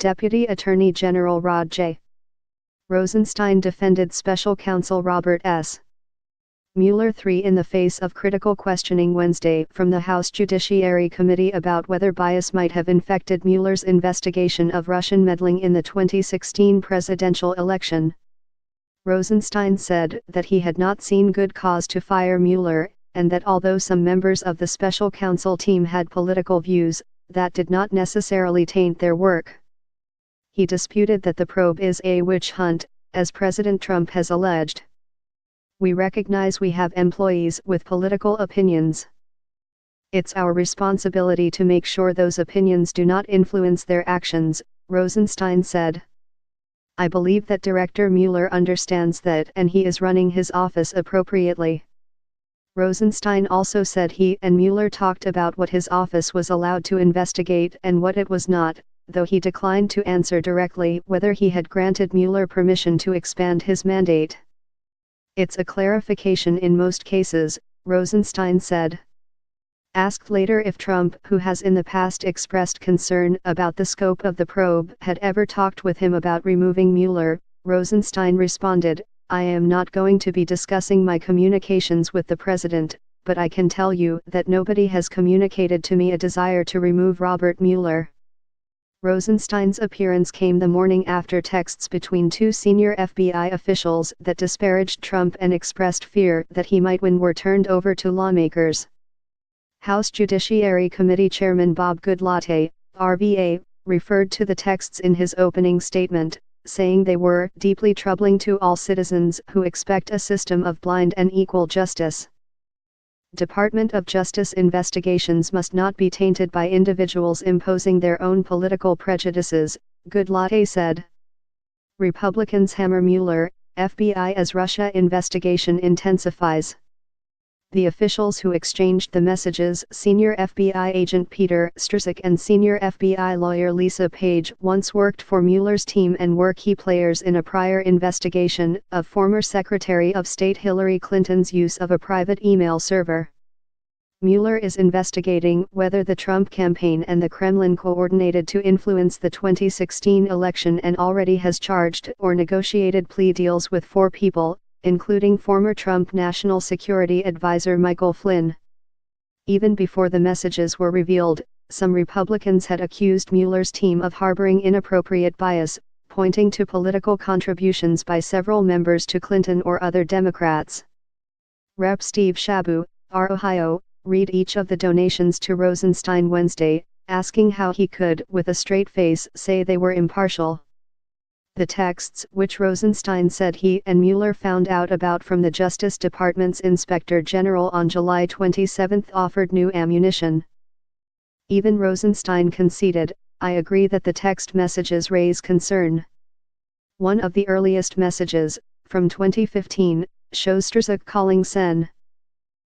Deputy Attorney General Rod J. Rosenstein defended Special Counsel Robert S. Mueller III in the face of critical questioning Wednesday from the House Judiciary Committee about whether bias might have infected Mueller's investigation of Russian meddling in the 2016 presidential election. Rosenstein said that he had not seen good cause to fire Mueller, and that although some members of the special counsel team had political views, that did not necessarily taint their work. He disputed that the probe is a witch hunt, as President Trump has alleged. We recognize we have employees with political opinions. It's our responsibility to make sure those opinions do not influence their actions, Rosenstein said. I believe that Director Mueller understands that and he is running his office appropriately. Rosenstein also said he and Mueller talked about what his office was allowed to investigate and what it was not, though he declined to answer directly whether he had granted Mueller permission to expand his mandate. It's a clarification in most cases, Rosenstein said. Asked later if Trump, who has in the past expressed concern about the scope of the probe, had ever talked with him about removing Mueller, Rosenstein responded, I am not going to be discussing my communications with the president, but I can tell you that nobody has communicated to me a desire to remove Robert Mueller. Rosenstein's appearance came the morning after texts between two senior FBI officials that disparaged Trump and expressed fear that he might win were turned over to lawmakers. House Judiciary Committee Chairman Bob Goodlatte, RVA, referred to the texts in his opening statement, saying they were deeply troubling to all citizens who expect a system of blind and equal justice. Department of Justice investigations must not be tainted by individuals imposing their own political prejudices, Goodlatte said. Republicans hammer Mueller, FBI as Russia investigation intensifies. The officials who exchanged the messages, senior FBI agent Peter Strzok and senior FBI lawyer Lisa Page, once worked for Mueller's team and were key players in a prior investigation of former Secretary of State Hillary Clinton's use of a private email server. Mueller is investigating whether the Trump campaign and the Kremlin coordinated to influence the 2016 election and already has charged or negotiated plea deals with 4 people, including former Trump National Security Advisor Michael Flynn. Even before the messages were revealed, some Republicans had accused Mueller's team of harboring inappropriate bias, pointing to political contributions by several members to Clinton or other Democrats. Rep. Steve Shabu, R. Ohio, read each of the donations to Rosenstein Wednesday, asking how he could, with a straight face, say they were impartial. The texts, which Rosenstein said he and Mueller found out about from the Justice Department's Inspector General on July 27, offered new ammunition. Even Rosenstein conceded, I agree that the text messages raise concern. One of the earliest messages, from 2015, shows Strzok calling Sen.